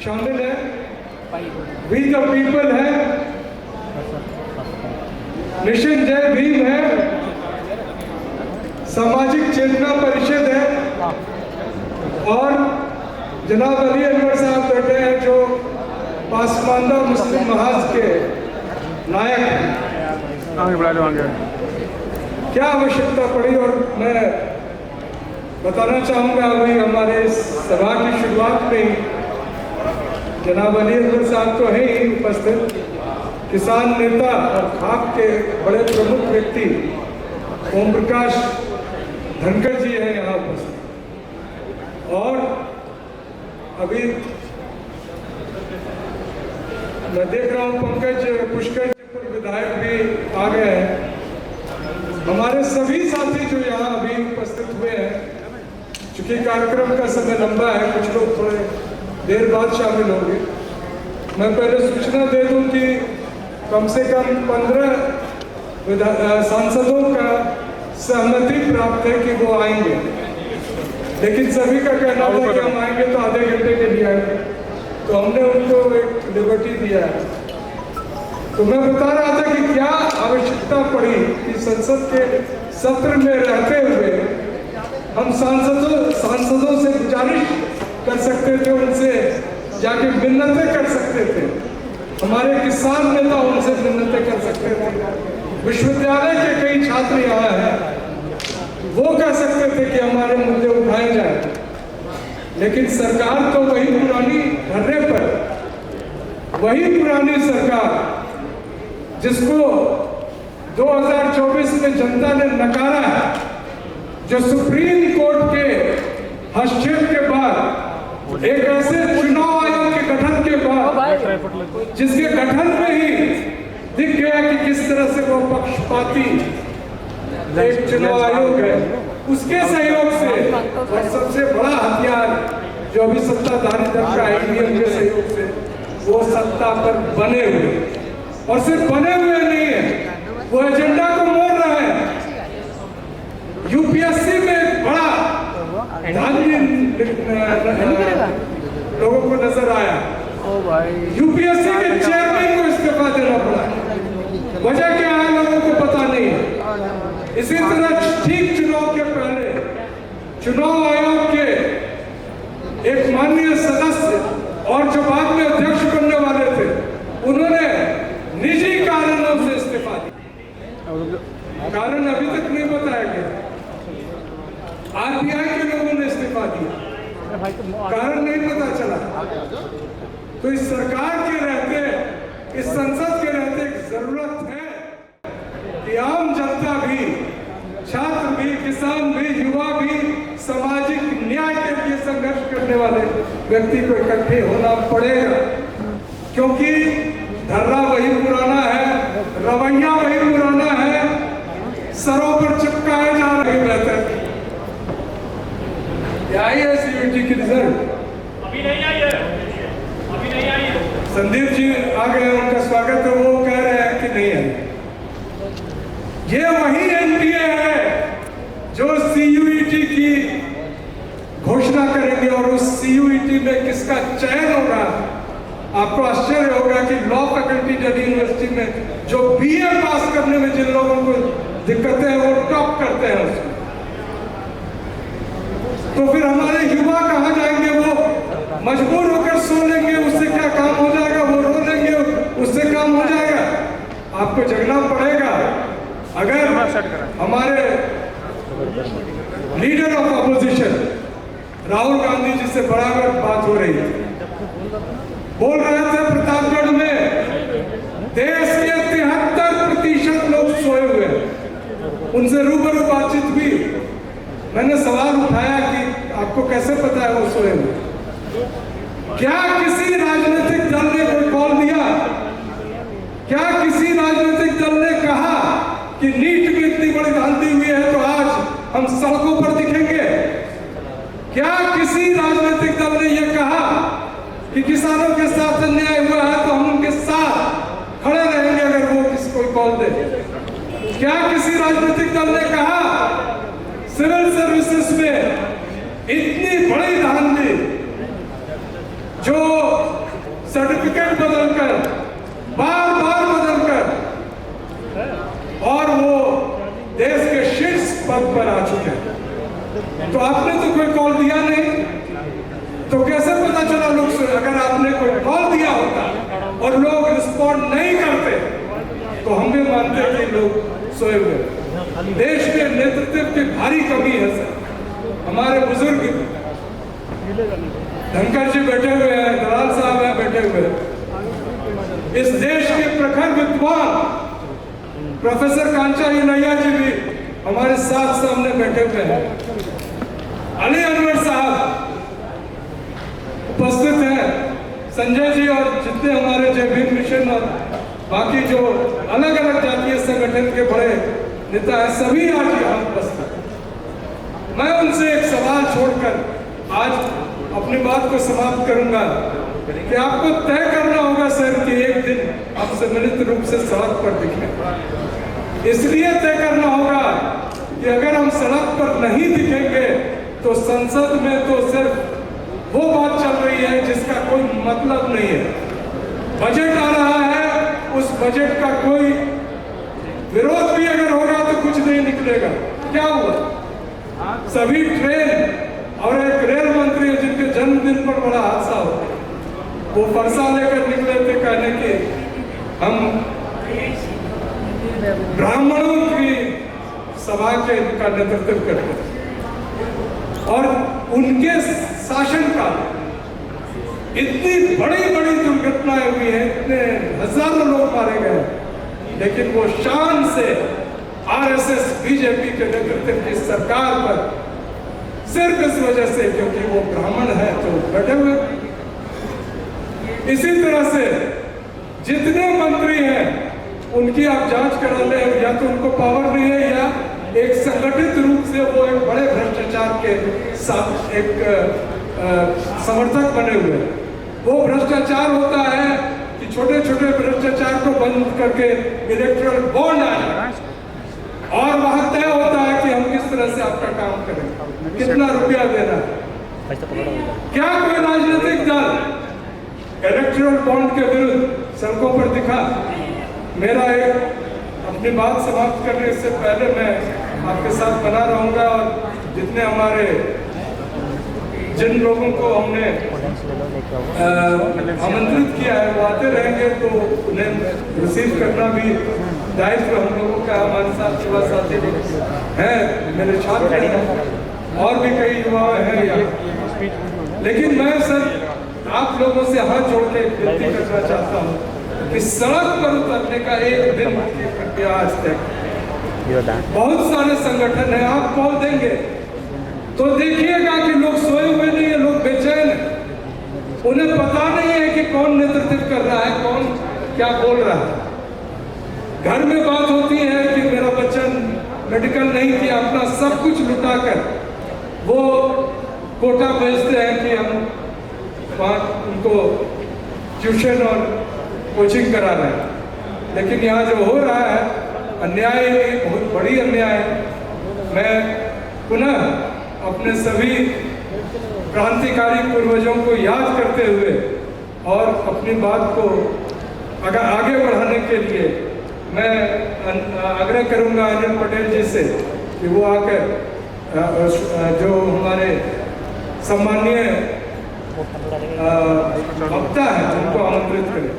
शामिल है, we the people है, मिशन जय भीम है, सामाजिक चेतना परिषद है और जनाब अली अनवर साहब बैठे हैं जो पासमानदा मुस्लिम महाज के नायक हैं। क्या आवश्यकता पड़ी और मैं बताना चाहूँगा अभी हमारे इस सभा की शुरुआत में ही जनाब अली अनवर साहब तो हैं ही उपस्थित, किसान नेता और खाप के बड़े प्रमुख व्यक्ति ओम प्रकाश धनखड़ जी हैं यहाँ उपस्थित और अभी मैं देख रहा हूँ पंकज पुष्कर विधायक भी आ गए हैं। हमारे सभी साथी जो यहाँ अभी उपस्थित हुए हैं, चूंकि कार्यक्रम का समय लंबा है, कुछ लोग थोड़े देर बाद शामिल होंगे। मैं पहले सूचना दे दूं कि कम से कम 15 सांसदों का सहमति प्राप्त है कि वो आएंगे, लेकिन सभी का कहना था कि हम आएंगे तो आधे घंटे के लिए आएंगे, तो हमने उनको एक लिबर्टी दिया है। तो मैं बता रहा था कि क्या आवश्यकता पड़ी कि संसद के सत्र में रहते हुए हम सांसदों से गुजारिश कर सकते थे, उनसे जाके मिन्नतें कर सकते थे, हमारे किसान नेता उनसे मिन्नतें कर सकते थे, विश्वविद्यालय के कई छात्र यहाँ हैं, वो कह सकते थे कि हमारे मुद्दे उठाए जाए। लेकिन सरकार तो वही पुरानी धरने पर, वही पुरानी सरकार जिसको 2024 में जनता ने नकारा है, जो सुप्रीम कोर्ट के हस्तक्षेप के बाद एक ऐसे चुनाव आयोग के गठन के बाद जिसके गठन में ही दिख गया कि किस तरह से वो पक्षपाती एक चुनाव आयोग है, उसके सहयोग से और सबसे बड़ा हथियार जो अभी सत्ताधारी दल का ईवीएम के सहयोग से वो सत्ता पर बने हुए, और सिर्फ बने हुए नहीं है, वो एजेंडा को मोड़ रहे हैं। यूपीएससी में एक बड़ा धांधली लोगों को नजर आया, यूपीएससी के चेयरमैन को इस्तीफा देना पड़ा, वजह क्या है लोगों को पता नहीं है। इसी तरह ठीक चुनाव के पहले चुनाव आयोग के एक माननीय सदस्य और जो बाद में अध्यक्ष बनने वाले थे, उन्होंने निजी कारणों से इस्तीफा दिया। कारण अभी तक नहीं बताया गया। आरबीआई के लोगों ने इस्तीफा दिया, कारण नहीं पता चला। तो इस सरकार के रहते, इस संसद के रहते जरूरत है कि आम जनता भी, छात्र भी, किसान भी, युवा भी, सामाजिक न्याय के लिए संघर्ष करने वाले व्यक्ति को इकट्ठे होना पड़ेगा, क्योंकि धर्रा वही पुराना है, रवैया वही पुराना है, सरों पर चिपकाए जा रहे बेहतर। आई है सीयूटी की रिजल्ट अभी नहीं आई है, अभी नहीं आई है। संदीप जी आ गए, उनका स्वागत है। वो कह रहे हैं कि नहीं है। ये वही एनडीए है जो सीयूईटी की घोषणा करेंगे, और उस सीयूईटी में किसका चयन होगा। आपको आश्चर्य होगा कि लॉ फैकल्टी दिल्ली यूनिवर्सिटी में जो बीए पास करने में जिन लोगों को दिक्कतें हैं वो टॉप करते हैं उसको। तो फिर हमारे युवा कहाँ जाएंगे? वो मजबूर होकर सो लेंगे, उससे क्या काम हो जाएगा? वो रो लेंगे, उससे काम हो जाएगा? आपको जगना पड़ेगा। अगर हमारे leader of opposition Rahul Gandhi ji से बराबर बात हो रही है, बोल रहे थे प्रतापगढ़ में देश के 73% लोग सोए हुए हैं। उनसे रूबरू बातचीत भी, मैंने सवाल उठाया कि आपको कैसे पता है वो सोए हुए? क्या किसी राजनीतिक दल ने कोई कॉल दिया? क्या किसी राजनीतिक दल ने कहा कि नीट में इतनी बड़ी धांधली हुई है तो आज हम सड़कों पर दिखेंगे? क्या किसी राजनीतिक दल ने यह कहा कि किसानों के साथ अन्याय हुआ है तो हम उनके साथ खड़े रहेंगे अगर वो किसी को कॉल दे? क्या किसी राजनीतिक दल ने कहा सिविल सर्विसेज में इतनी बड़ी धांधली जो सर्टिफिकेट बदलकर, बार बार बदलकर, और वो देश के शीर्ष पद पर आ चुके हैं। तो आपने तो कोई कॉल दिया नहीं, तो कैसे पता चला लोग सोए? अगर आपने कोई कॉल दिया होता और लोग रिस्पॉन्ड नहीं करते तो हम भी मानते कि लोग सोए हुए। देश के नेतृत्व की भारी कमी है सर। हमारे बुजुर्ग धनखड़ जी बैठे हुए हैं, दलाल साहब हैं बैठे हुए हैं। इस देश के प्रखर विद्वान प्रोफेसर कांचा इनैया जी भी हमारे साथ सामने बैठे हुए हैं। अली अनवर साहब उपस्थित हैं, संजय जी और जितने हमारे जय भीम मिशन और बाकी जो अलग अलग जातीय संगठन के बड़े नेता हैं, सभी आज यहाँ उपस्थित। मैं उनसे एक सवाल छोड़कर आज अपनी बात को समाप्त करूंगा कि आपको तय करना होगा सर कि एक दिन आप सम्मिलित रूप से सड़क पर दिखें। इसलिए तय करना होगा कि अगर हम सड़क पर नहीं दिखेंगे तो संसद में तो सिर्फ वो बात चल रही है जिसका कोई मतलब नहीं है। बजट आ रहा है, उस बजट का कोई विरोध भी अगर होगा तो कुछ नहीं निकलेगा। क्या हुआ? सभी ट्रेन और एक रेल मंत्री जिनके जन्मदिन पर बड़ा हादसा हो, वो फरसा लेकर निकले थे कहने की हम ब्राह्मणों की सभा के का नेतृत्व करते हैं। और उनके शासनकाल इतनी बड़ी बड़ी दुर्घटनाएं हुई हैं, इतने हजारों लोग मारे गए, लेकिन वो शान से आरएसएस बीजेपी के नेतृत्व की सरकार पर सिर्फ इस वजह से क्योंकि वो ब्राह्मण है तो बैठे हुए। इसी तरह से जितने मंत्री हैं उनकी आप जांच करा ले, या तो उनको पावर नहीं है या एक संगठित रूप से वो एक बड़े भ्रष्टाचार के साथ एक समर्थक बने हुए। वो भ्रष्टाचार होता है कि छोटे छोटे भ्रष्टाचार को बंद करके इलेक्ट्रल बॉन्ड आ जाए और वहां तय होता है कि हम किस तरह से आपका काम करें, कितना रुपया देना है। क्या कोई राजनीतिक दल इलेक्ट्रल बॉन्ड के विरुद्ध सड़कों पर दिखा? मेरा एक अपनी बात समाप्त करने से पहले मैं आपके साथ बना रहूंगा, और जितने हमारे जिन लोगों को हमने आमंत्रित किया है वो आते रहेंगे, तो उन्हें रिसीव करना भी दायित्व हम लोगों का। हमारे साथ युवा साथी हैं, मेरे छात्र हैं और भी कई युवा हैं यहाँ। लेकिन मैं सर आप लोगों से हाथ जोड़ के विनती करना चाहता हूँ कि सड़क पर उतरने का एक दिन की प्रक्रिया आज तक बहुत सारे संगठन है, आप कॉल देंगे तो देखिएगा कि लोग सोए हुए नहीं है, लोग बेचैन है। उन्हें पता नहीं है कि कौन नेतृत्व कर रहा है, कौन क्या बोल रहा है। घर में बात होती है कि मेरा बच्चा मेडिकल नहीं किया, अपना सब कुछ लुटाकर वो कोटा भेजते हैं कि हम वहाँ उनको ट्यूशन और कोचिंग करा रहे हैं। लेकिन यहाँ जो हो रहा है अन्याय, एक बहुत बड़ी अन्याय है। मैं पुनः अपने सभी क्रांतिकारी पूर्वजों को याद करते हुए और अपनी बात को अगर आगे बढ़ाने के लिए मैं आग्रह करूंगा अनिल पटेल जी से कि वो आकर जो हमारे सम्माननीय वक्ता है उनको आमंत्रित करें।